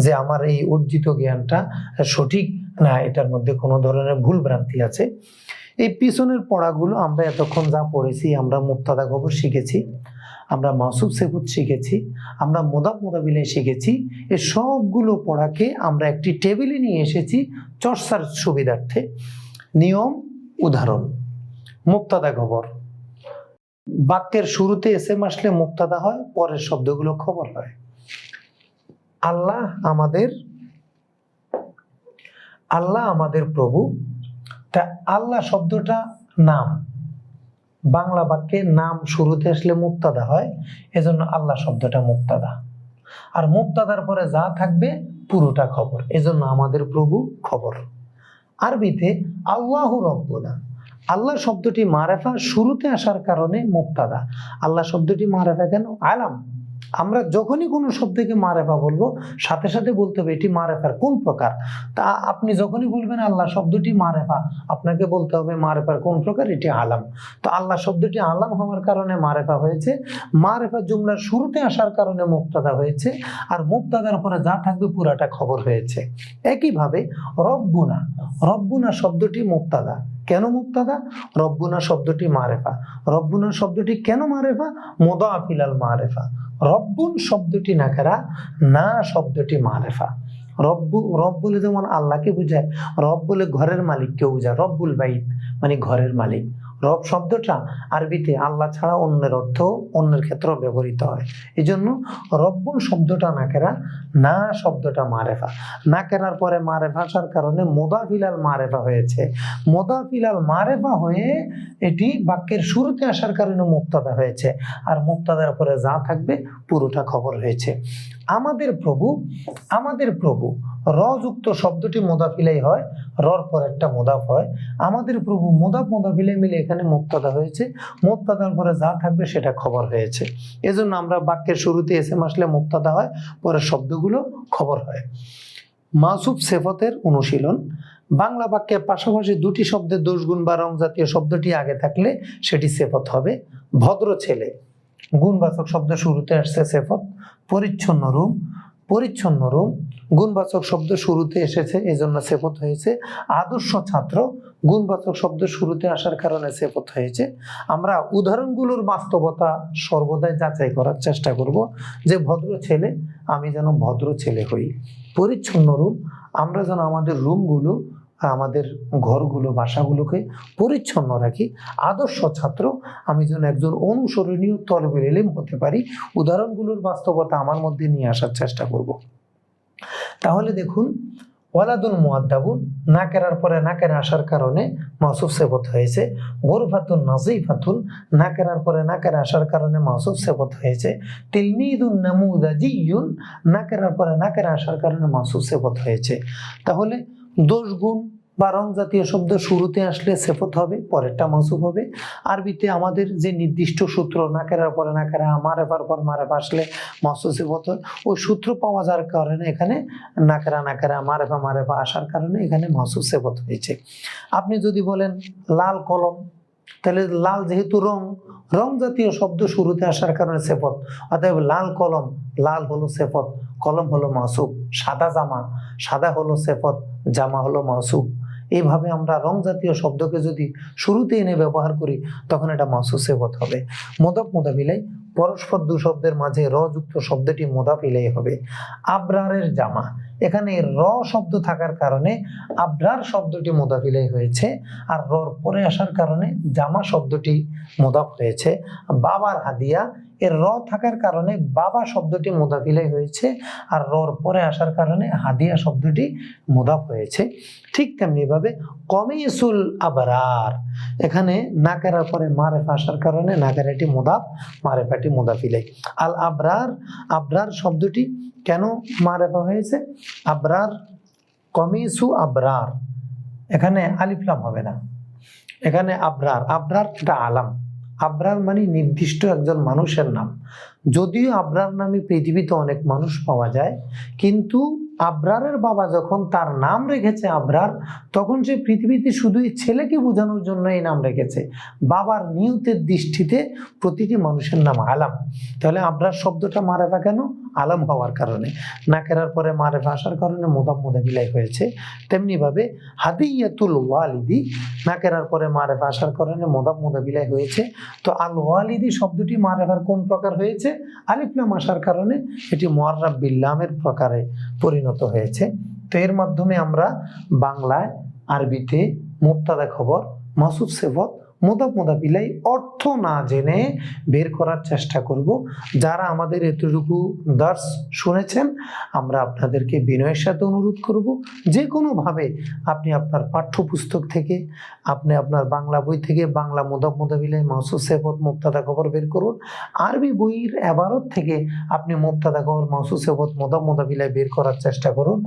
যে আমার এই অর্জিত জ্ঞানটা সঠিক না, এটার মধ্যে কোনো ধরনের ভুল ভ্রান্তি আছে। এই পিছনের পড়াগুলো আমরা এতক্ষণ যা পড়েছি, আমরা মুবতাদা খবর শিখেছি, আমরা মাসুব সিফত শিখেছি, আমরা মুদাফ মুদাফিলে শিখেছি। এই সবগুলো পড়াকে আমরা একটি টেবিলে নিয়ে এসেছি চর্চার সুবিধার্থে। নিয়ম, উদাহরণ। মুবতাদা খবর, বাক্যের শুরুতে এসএম আসলে মুবতাদা হয়, পরের শব্দগুলো খবর হয়। আল্লাহ আমাদের প্রভু। তা আল্লাহ শব্দটা নাম, বাংলা বাক্যে নাম শুরুতে আসলে মুবতাদা হয়, এজন্য আল্লাহ শব্দটা মুবতাদা। আর মুবতাদার পরে যা থাকবে পুরোটা খবর, এজন্য আমাদের প্রভু খবর। আরবিতে আল্লাহু রব্বুনা, আল্লাহ শব্দটি মারেফা শুরুতে আসার কারণে মুবতাদা। আল্লাহ শব্দটি মারেফা কেন? আলাম। আমরা যখনই কোনো শব্দকে মারেফা বলবো, সাথে সাথে বলতে হবে এটি মারেফার কোন প্রকার। তা আপনি যখনই বলবেন আল্লাহ শব্দটি মারেফা, আপনাকে বলতে হবে মারেফার কোন প্রকার, এটি আলাম। তো আল্লাহ শব্দটি আলাম হওয়ার কারণে মারেফা হয়েছে, মারেফা জুমলার শুরুতে আসার কারণে মুবতাদা হয়েছে, আর মুবতাদার পরে যা থাকবে পুরাটা খবর হয়েছে। একইভাবে রব্বুনা, রব্বুনা শব্দটি মুবতাদা। কেন মুবতাদা? রব্বুনা শব্দটি মারেফা। রব্বুনা শব্দটি কেন মারেফা? মুদাফ ইলাল মারেফা। রব্বুন শব্দটি নাকেরা, না শব্দটি মারেফা। রব বলে যেমন আল্লাহকে বোঝায়, রব বলে ঘরের মালিককেও বোঝায়। রব্বুল বাইত মানে ঘরের মালিক। রব শব্দটা আরবিতে আল্লাহ ছাড়া অন্যের অর্থ অন্যের ক্ষেত্রেও ব্যবহৃত হয়। এই জন্য রব্বুন শব্দটা নাকেরা, না শব্দটা মারেফা। নাকেরার পরে মারেফা আসার কারণে মুদাফ ইলাল মারেফা হয়েছে। মুদাফ ইলাল মারেফা হয়ে এটি বাক্যের শুরুতে আসার কারণে মুবতাদা হয়েছে, আর মুবতাদার পরে যা থাকবে পুরোটা খবর হয়েছে। আমাদের প্রভু, আমাদের প্রভু র যুক্ত শব্দটি মুদাফ ইলাই হয়, রর পর একটা মুদাফ হয়। আমাদের প্রভু মুদাফ মুদাফ ইলাই মিলে এখানে মুবতাদা হয়েছে, মুবতাদার পরে যা থাকবে সেটা খবর হয়েছে। এজন্য আমরা বাক্যের শুরুতে এসএম আসলে মুবতাদা হয়, পরে শব্দগুলো খবর হয়। মাসুব সিফাতের অনুশীলন। বাংলা বাক্যে পাশাপাশি দুটি শব্দের দোষ গুণ বা রং জাতীয় শব্দটি আগে থাকলে সেটি সিফত হবে। ভদ্র ছেলে, গুণবাচক শব্দ শুরুতে আসছে সিফত। পরিচ্ছন্ন রুম, পরিচ্ছন্ন রুম গুণবাচক শব্দ শুরুতে এসেছে, এই জন্য সিফত হয়েছে। আদর্শ ছাত্র, গুণবাচক শব্দ শুরুতে আসার কারণে সিফত হয়েছে। আমরা উদাহরণগুলোর বাস্তবতা সর্বদাই যাচাই করার চেষ্টা করব, যে ভদ্র ছেলে, আমি যেন ভদ্র ছেলে হই। পরিচ্ছন্ন রুম, আমরা যেন আমাদের রুমগুলো, আমাদের ঘরগুলো, বাসাগুলোকে পরিচ্ছন্ন রাখি। আদর্শ ছাত্র, আমি যেন একজন অনুসরণীয় তলবের ইলম হতে পারি। উদাহরণগুলোর বাস্তবতা আমার মধ্যে নিয়ে আসার চেষ্টা করব। তাহলে দেখুন, ওয়ালাদুল মুআদ্দাবুন, নাকেরার পরে নাকেরা আসার কারণে মাসুফ সিফত হয়েছে। গুরফাতুন নাযিফাতুন, নাকেরার পরে নাকেরা আসার কারণে মাসুফ সিফত হয়েছে। তিলমিযুন নামুযাজিয়ুন, নাকেরার পরে নাকেরা আসার কারণে মাসুফ সিফত হয়েছে। তাহলে দোষ গুণ বা রং জাতীয় শব্দ শুরুতে আসলে সিফত হবে, পরেরটা মাসুফ হবে। আরবিতে আমাদের যে নির্দিষ্ট সূত্র, নাকেরার পরে নাকেরা, মারেফার পর মারেফা আসলে মাসুফ সিফত হয়, ওই সূত্র পাওয়া যাওয়ার কারণে এখানে নাকেরা নাকেরা, মারেফা মারেফা আসার কারণে এখানে মাসুফ সিফত হয়েছে। আপনি যদি বলেন লাল কলম, তাহলে লাল যেহেতু রং, রং জাতীয় শব্দ শুরুতে আসার কারণে সিফত, অতএব লাল কলম, লাল হলো সিফত, কলম হলো মাসুফ। সাদা জামা, সাদা হলো সিফত, জামা হলো মাসুফ। এইভাবে আমরা রং জাতীয় শব্দকে যদি শুরুতে এনে ব্যবহার করি, তখন এটা মাসুফ সিফত হবে। মুদাফ মুদাফ ইলাই, পরস্পর দু শব্দের মাঝে র যুক্ত শব্দটি মুদাফ ইলাই হবে। আবরারের জামা, এখানে র শব্দ থাকার কারণে আবরার শব্দটি মুদাফ ইলাই হয়েছে, আর রর পরে আসার কারণে জামা শব্দটি মুদাফ হয়েছে। বাবার হাদিয়া, এর র থাকার কারণে বাবা শব্দটি মুদাফ ইলাই হয়েছে, আর রর পরে আসার কারণে হাদিয়া শব্দটি মুদাফ হয়েছে। ঠিক তেমনি ভাবে কমিসুল আবরার, এখানে নাকেরার পরে মারেফা আসার কারণে নাকেরাটি মুদাফ, মারেফাটি মুদাফ ইলাই। আল আবরার, আবরার শব্দটি কেন মারেফা হয়েছে? আবরার, কমিসু আবরার, এখানে আলিফ লাম হবে না, এখানে আবরার, আবরার এটা আলাম। আবরার মানে নির্দিষ্ট একজন মানুষের নাম। যদিও আবরার নামে পৃথিবীতে অনেক মানুষ পাওয়া যায়, কিন্তু আবরারের বাবা যখন তার নাম রেখেছে আবরার, তখন সে পৃথিবীতে শুধুই ছেলেকে বোঝানোর জন্য এই নাম রেখেছে। বাবার নিয়তের দৃষ্টিতে প্রতিটি মানুষের নাম আলাম। তাহলে আবরার শব্দটা মারেফা কেন? আলাম হওয়ার কারণে। নাকেরার পরে মারেফা আসার কারণে মুদাফ মুদাফিলাই হয়েছে। তেমনি ভাবে হাদিয়াতুল ওয়ালিদি, নাকেরার পরে মারেফা আসার কারণে মুদাফ মুদাফিলাই হয়েছে। তো আল ওয়ালিদি শব্দটি মারেফার কোন প্রকার হয়েছে? আলিফ লাম আসার কারণে এটি মুআররাব বিল লামের প্রকারে পরিণত হয়েছে। তো এর মাধ্যমে আমরা বাংলায়, আরবিতে মুবতাদা খবর, মাসুফ সিফত, মুদাফ মুদাফ ইলাই অর্থ না জেনে বের করার চেষ্টা করব। যারা আমাদের এতটুকু দার্স শুনেছেন, আমরা আপনাদেরকে বিনয়ের সাথে অনুরোধ করব, যে কোনোভাবে আপনি আপনার পাঠ্যপুস্তক থেকে, আপনি আপনার বাংলা বই থেকে বাংলা মুদাফ মুদাফ ইলাই, মাসুফ সিফত, মুবতাদা খবর বের করুন। আরবি বইয়ের এবারত থেকে আপনি মুবতাদা খবর, মাসুফ সিফত, মুদাফ মুদাফ ইলাই বের করার চেষ্টা করুন।